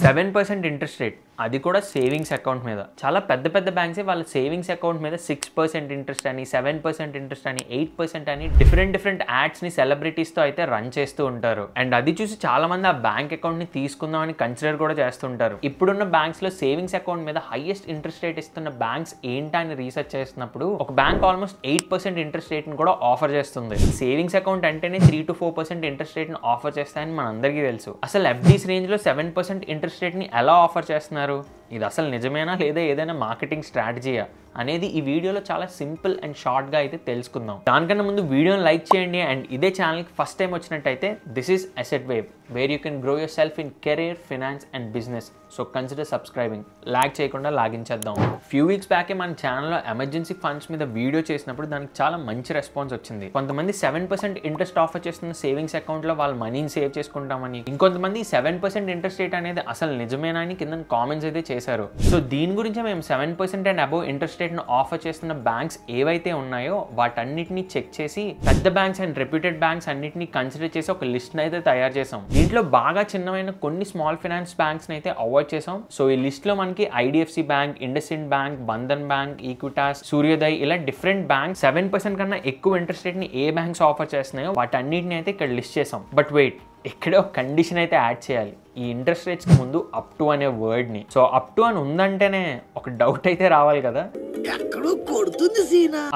7% interest rate, అది కూడా savings account మీద. చాలా పెద్ద పెద్ద బ్యాంక్సే వాళ్ళ సేవింగ్స్ అకౌంట్ మీద 6% ఇంట్రెస్ట్ అని, 7% ఇంట్రెస్ట్ అని, 8% అని డిఫరెంట్ యాడ్స్ని సెలబ్రిటీస్తో అయితే రన్ చేస్తూ ఉంటారు. అండ్ అది చూసి చాలా మంది ఆ బ్యాంక్ అకౌంట్ని తీసుకుందామని కన్సిడర్ కూడా చేస్తుంటారు. ఇప్పుడున్న బ్యాంక్స్లో సేవింగ్స్ అకౌంట్ మీద హైయెస్ట్ ఇంట్రెస్ట్ రేట్ ఇస్తున్న బ్యాంక్స్ ఏంటా అని రీసెర్చ్ చేస్తున్నప్పుడు ఒక బ్యాంక్ ఆల్మోస్ట్ 8% ఇంట్రెస్ట్ రేట్ని కూడా ఆఫర్ చేస్తుంది. సేవింగ్స్ అకౌంట్ అంటేనే 3 to 4% ఇంట్రెస్ట్ రేట్ని ఆఫర్ చేస్తాయని మనందరికీ తెలుసు. అసలు ఎఫ్డీస్ రేంజ్లో 7% ఇంట్రెస్ట్ రేట్ని ఎలా ఆఫర్ చేస్తున్నారు? ఇది అసలు నిజమేనా లేదా ఏదైనా మార్కెటింగ్ స్ట్రాటజీయా అనేది ఈ వీడియోలో చాలా సింపుల్ అండ్ షార్ట్గా అయితే తెలుసుకుందాం. దానికన్నా ముందు వీడియోని లైక్ చేయండి. అండ్ ఇదే ఛానల్కి ఫస్ట్ టైం వచ్చినట్టయితే this is asset wave, where you can grow yourself in career, finance and business. So consider subscribing. Lag చేయకుండా లాగించేద్దాం. ఫ్యూ వీక్స్ బ్యాకే మన ఛానల్లో ఎమర్జెన్సీ ఫండ్స్ మీద వీడియో చేసినప్పుడు దానికి చాలా మంచి రెస్పాన్స్ వచ్చింది. కొంతమంది 7% ఇంట్రెస్ట్ ఆఫర్ చేస్తున్న సేవింగ్స్ అకౌంట్లో వాళ్ళ మనీని సేవ్ చేసుకుంటామని, ఇంకొంతమంది 7% ఇంట్రెస్ట్ రేట్ అనేది అసలు నిజమేనా అని కింద కామెంట్స్ అయితే చేశారు. సో దీని గురించి మేము 7% అండ్ అబోవ్ ఇంట్రెస్ట్ రేట్ను ఆఫర్ చేస్తున్న బ్యాంక్స్ ఏవైతే ఉన్నాయో వాటన్నిటిని చెక్ చేసి పెద్ద బ్యాంక్స్ అండ్ రెప్యూటెడ్ బ్యాంక్స్ అన్నిటిని కన్సిడర్ చేసి ఒక లిస్ట్ అయితే తయారు చేసాం. దీంట్లో బాగా చిన్నమైన కొన్ని స్మాల్ ఫైనాన్స్ బ్యాంక్స్ అయితే అవాయిడ్ చేసాం. సో ఈ లిస్ట్ లో మనకి IDFC bank, IndusInd bank, Bandhan bank, Equitas, Suryoday ఇలా డిఫరెంట్ బ్యాంక్స్ 7% కన్నా ఎక్కువ ఇంట్రెస్ట్ రేట్ ని ఏ బ్యాంక్స్ ఆఫర్ చేస్తున్నాయో వాటన్నిటిని అయితే ఇక్కడ లిస్ట్ చేసాం. బట్ వెయిట్, ఇక్కడే ఒక కండిషన్ అయితే యాడ్ చేయాలి. ఈ ఇంట్రెస్ట్ రేట్స్కి ముందు అప్ టు అనే వర్డ్ని. సో అప్ టు అని ఉందంటేనే ఒక డౌట్ అయితే రావాలి కదా,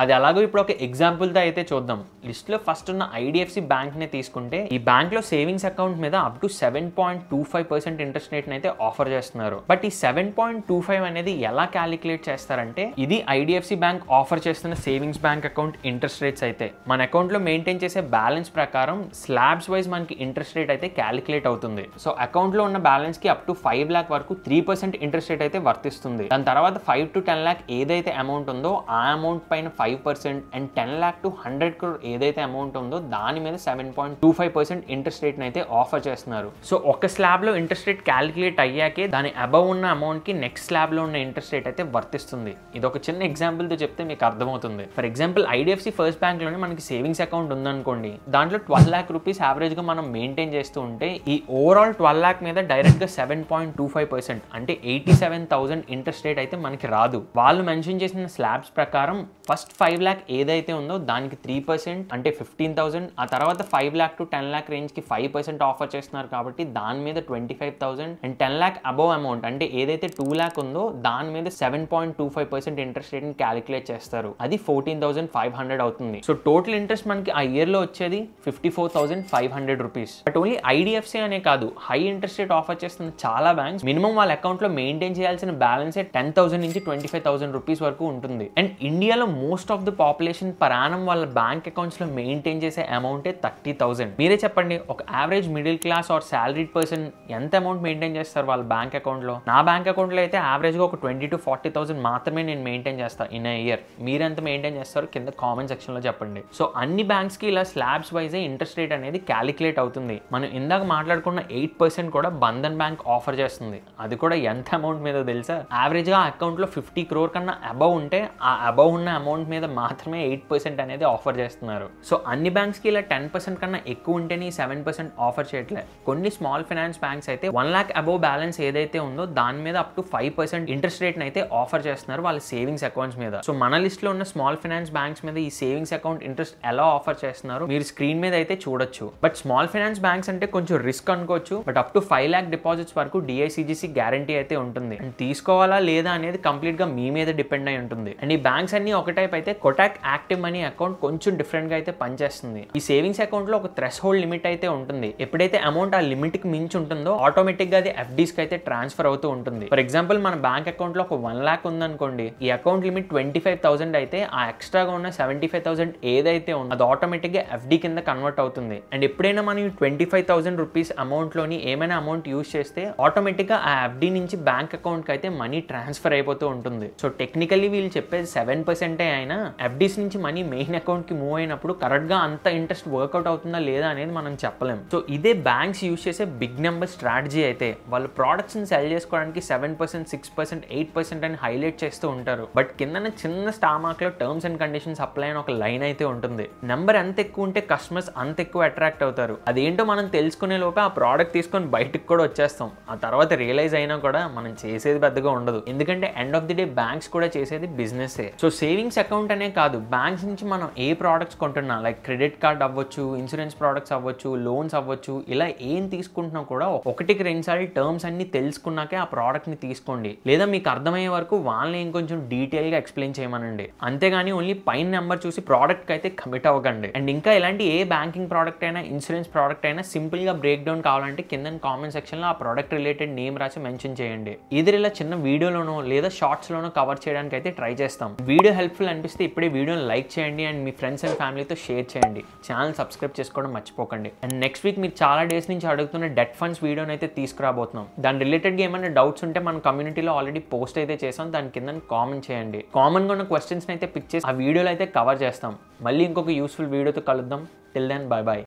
అది అలాగో ఇప్పుడు ఒక ఎగ్జాంపుల్తో అయితే చూద్దాం. లిస్ట్లో ఫస్ట్ ఉన్న ఐడిఎఫ్సి బ్యాంక్ని తీసుకుంటే ఈ బ్యాంక్లో సేవింగ్స్ అకౌంట్ మీద అప్ టు 7.25% ఇంట్రెస్ట్ రేట్ని అయితే ఆఫర్ చేస్తున్నారు. బట్ ఈ 7.25 అనేది ఎలా క్యాలిక్యులేట్ చేస్తారంటే, ఇది ఐడిఎఫ్సి బ్యాంక్ ఆఫర్ చేస్తున్న savings bank account interest rates అయితే మన అకౌంట్లో మెయింటైన్ చేసే బ్యాలెన్స్ ప్రకారం స్లాబ్స్ వైజ్ మనకి ఇంట్రెస్ట్ రేట్ అయితే క్యాలిక్యులేట్ అవుతుంది. సో అకౌంట్లో ఉన్న బ్యాలెన్స్ కి అప్ టు 5 lakh వరకు 3% ఇంట్రెస్ట్ రేట్ అయితే వర్తిస్తుంది. దాని తర్వాత 5 to 10 lakh ఏదైతే అమౌంట్ ఉందో ఆ అమౌంట్ పైన 5% అండ్ 10 lakh to 100 crore ఏదైతే అమౌంట్ ఉందో దాని మీద 7.25% ఇంట్రెస్ట్ రేట్ అయితే ఆఫర్ చేస్తున్నారు. సో ఒక స్లాబ్ లో ఇంట్రెస్ట్ రేట్ క్యాలిక్యులేట్ అయ్యాకే దాని అబవ్ ఉన్న అమౌంట్ కి నెక్స్ట్ స్లాబ్ లో ఉన్న ఇంట్రెస్ట్ రేట్ అయితే వర్తిస్తుంది. ఇది ఒక చిన్న ఎగ్జాంపుల్ తో చెప్తే మీకు అర్థమవుతుంది. For example IDFC first bank లోనే మనకి సేవింగ్స్ అకౌంట్ ఉందనుకోండి, దాంట్లో 12 lakh rupees యావరేజ్ గా మనం మెయింటైన్ చేస్తూ ఉంటే ఈ ఓవరాల్ 12 lakh మీద డైరెక్ట్ గా 7.25% అంటే 87,000 ఇంట్రెస్ట్ రేట్ అయితే మనకి రాదు. వాళ్ళు మెన్షన్ చేసిన స్లాబ్స్ ప్రకారం ఫస్ట్ 5 lakh ఏదైతే ఉందో దానికి 3% అంటే 15,000, ఆ తర్వాత 5 lakh to 10 lakh రేంజ్ కి 5% ఆఫర్ చేస్తున్నారు కాబట్టి దాని మీద 25,000 అండ్ 10 lakh అబవ్ అమౌంట్ అంటే ఏదైతే 2 lakh ఉందో దాని మీద 7.25% ఇంట్రెస్ట్ రేట్ ని క్యాలిక్యులేట్ చేస్తారు. అది 14,500 అవుతుంది. సో టోటల్ ఇంట్రెస్ట్ మనకి ఆ ఇయర్ లో వచ్చేది 54,500 రూపీస్. బట్ ఓన్లీ ఐడిఎఫ్సి అనే కాదు, హై ఇంట్రెస్ట్ రేట్ ఆఫర్ చేస్తున్న చాలా బ్యాంక్స్ మినిమం వాళ్ళ అకౌంట్ లో మెయింటైన్ చేయాల్సిన బ్యాలెన్స్ 10,000 నుంచి 25,000 రూపీస్ వరకు ఉంటుంది. అండ్ ఇండియాలో most of the population per annum వాళ్ళ బ్యాంక్ అకౌంట్స్ లో మెయింటైన్ చేసే అమౌంట్ 30,000. మీరే చెప్పండి, ఒక average middle class or salaried person ఎంత అమౌంట్ మెయింటైన్ చేస్తారు వాళ్ళ బ్యాంక్ అకౌంట్ లో? నా బ్యాంక్ అకౌంట్ లో అయితే యావరేజ్ గా ఒక 20 to 40,000 మాత్రమే నేను మెయింటైన్ చేస్తాను ఇన్ ఇయర్. మీరు ఎంత మెయింటైన్ చేస్తారో కింద కామెంట్ సెక్షన్ లో చెప్పండి. సో అన్ని బ్యాంక్స్ కి ఇలా స్లాబ్స్ వైజ్ ఇంట్రెస్ట్ రేట్ అనేది క్యాలిక్యులేట్ అవుతుంది. మనం ఇందాక మాట్లాడుకున్న 8% కూడా బంధన్ బ్యాంక్ ఆఫర్ చేస్తుంది. అది కూడా ఎంత అమౌంట్ మీద తెలుసా? యావరేజ్ గా అకౌంట్ లో 50 crore కన్నా అబవ్ ఉంటే ఆ అబవ్ ఉన్న అమౌంట్ మీద మాత్రమే 8% అనేది ఆఫర్ చేస్తున్నారు. సో అన్ని బ్యాంక్స్ కి ఇలా 10% కన్నా ఎక్కువ ఉంటేనే 7% ఆఫర్ చేయట్లేదు. కొన్ని స్మాల్ ఫైనాన్స్ బ్యాంక్స్ అయితే 1 lakh అబవ్ బ్యాలెన్స్ ఏదైతే ఉందో దాని మీద అప్ టు 5% ఇంట్రెస్ట్ రేట్ అయితే ఆఫర్ చేస్తున్నారు వాళ్ళ సేవింగ్స్ అకౌంట్స్ మీద. సో మన లిస్ట్ లో ఉన్న స్మాల్ ఫైనాన్స్ బ్యాంక్స్ మీద ఈ సేవింగ్స్ అకౌంట్ ఇంట్రెస్ట్ ఎలా ఆఫర్ చేస్తున్నారు మీరు స్క్రీన్ మీద అయితే చూడొచ్చు. బట్ స్మాల్ ఫైనాన్స్ బ్యాంక్స్ అంటే కొంచెం రిస్క్ అనుకోవచ్చు. But up to 5 lakh deposits వరకు DICGC గ్యారంటీ అయితే ఉంటుంది. అండ్ తీసుకోవాలా లేదా అనేది కంప్లీట్ గా మీ మీద డిపెండ్ అయి ఉంటుంది. అండ్ ఈ బ్యాంక్స్ అన్ని ఒక టైప్ అయితే కొటాక్ యాక్టివ్ మనీ అకౌంట్ కొంచెం డిఫరెంట్ గా అయితే పనిచేస్తుంది. ఈ సేవింగ్స్ అకౌంట్ లో ఒక థ్రెష్ హోల్డ్ లిమిట్ అయితే ఉంటుంది. ఎప్పుడైతే అమౌంట్ ఆ లిమిట్ కి మించి ఉంటుందో ఆటోమేటిక్ గా అది FDs కి అయితే ట్రాన్స్ఫర్ అవుతూ ఉంటుంది. ఫర్ ఎగ్జాంపుల్ మన బ్యాంక్ అకౌంట్ లో ఒక 1 lakh ఉందనుకోండి, ఈ అకౌంట్ లిమిట్ 25,000 అయితే ఆ ఎక్స్ట్రాగా ఉన్న 75,000 ఏదైతే ఉందో అది ఆటోమేటిక్ గా FD కింద కన్వర్ట్ అవుతుంది. అండ్ ఎప్పుడైనా మనం 25,000 రూపీస్ అమౌంట్ లోని ఏమైనా అమౌంట్ యూజ్ చేస్తే ఆటోమేటిక్ గా ఆ FD నుంచి బ్యాంక్ అకౌంట్ కి అయితే మనీ ట్రాన్స్ఫర్ అయిపోతూ ఉంటుంది. సో టెక్నికల్లీ వీళ్ళు చెప్పేది 7% అయినా ఎఫ్డీస్ నుంచి మనీ మెయిన్ అకౌంట్కి మూవ్ అయినప్పుడు కరెక్ట్గా అంత ఇంట్రెస్ట్ వర్కౌట్ అవుతుందా లేదా అనేది మనం చెప్పలేం. సో ఇదే బ్యాంక్స్ యూజ్ చేసే బిగ్ నెంబర్ స్ట్రాటజీ అయితే వాళ్ళు ప్రోడక్ట్స్ని సెల్ చేసుకోవడానికి 7%, 6%, 8% అని హైలైట్ చేస్తూ ఉంటారు. బట్ కింద చిన్న స్టార్ మార్క్లో టర్మ్స్ అండ్ కండిషన్స్ అప్లై అని ఒక లైన్ అయితే ఉంటుంది. నెంబర్ ఎంత ఎక్కువ ఉంటే కస్టమర్స్ అంత ఎక్కువ అట్రాక్ట్ అవుతారు. అదేంటో మనం తెలుసుకునే లోపే ఆ ప్రోడక్ట్ తీసుకొని బయటకు కూడా వచ్చేస్తాం. ఆ తర్వాత రియలైజ్ అయినా కూడా మనం చేసేది పెద్దగా ఉండదు. ఎందుకంటే end of the day banks కూడా చేసేది బిజినెస్. సో సేవింగ్స్ అకౌంట్ అనే కాదు, బ్యాంక్స్ నుంచి మనం ఏ ప్రోడక్ట్స్ కొంటున్నా, లైక్ క్రెడిట్ కార్డ్ అవ్వచ్చు, ఇన్సూరెన్స్ ప్రోడక్ట్స్ అవ్వచ్చు, లోన్స్ అవ్వచ్చు, ఇలా ఏం తీసుకుంటున్నా కూడా 1-2 సార్లు టర్మ్స్ అన్ని తెలుసుకున్నాకే ఆ ప్రోడక్ట్ ని తీసుకోండి. లేదా మీకు అర్థమయ్యే వరకు వాళ్ళని ఇంకొంచెం డీటెయిల్ గా ఎక్స్ప్లెయిన్ చేయమనండి. అంతేగాని ఓన్లీ పైన నెంబర్ చూసి ప్రోడక్ట్ కి అయితే కమిట్ అవ్వకండి. అండ్ ఇంకా ఇలాంటి ఏ బ్యాంకింగ్ ప్రోడక్ట్ అయినా, ఇన్సూరెన్స్ ప్రోడక్ట్ అయినా సింపుల్ గా బ్రేక్ డౌన్ కావాలంటే కింద కామెంట్ సెక్షన్ లో ఆ ప్రోడక్ట్ రిలేటెడ్ నేమ్ రాసి మెన్షన్ చేయండి. ఇది ఇలా చిన్న వీడియోలోనో లేదా షార్ట్స్ లోనో కవర్ చేయడానికి అయితే ట్రై చేస్తాం. వీడియో హెల్ప్ఫుల్ అనిపిస్తే ఇప్పుడే వీడియోని లైక్ చేయండి అండ్ మీ ఫ్రెండ్స్ అండ్ ఫ్యామిలీతో షేర్ చేయండి. ఛానల్ సబ్స్క్రైబ్ చేసుకోవడం మర్చిపోకండి. అండ్ నెక్స్ట్ వీక్ మీరు చాలా డేస్ నుంచి అడుగుతున్న డెట్ ఫండ్స్ వీడియోని అయితే తీసుకురాబోతున్నాం. దాని రిలేటెడ్గా ఏమైనా డౌట్స్ ఉంటే మన కమ్యూనిటీలో ఆల్రెడీ పోస్ట్ అయితే చేసాం. దాని కింద కామెంట్ చేయండి. కామన్గా ఉన్న క్వశ్చన్స్ అయితే పిక్ చేసి ఆ వీడియోలో అయితే కవర్ చేస్తాం. మళ్ళీ ఇంకొక యూస్ఫుల్ వీడియోతో కలుద్దాం. Till then bye by.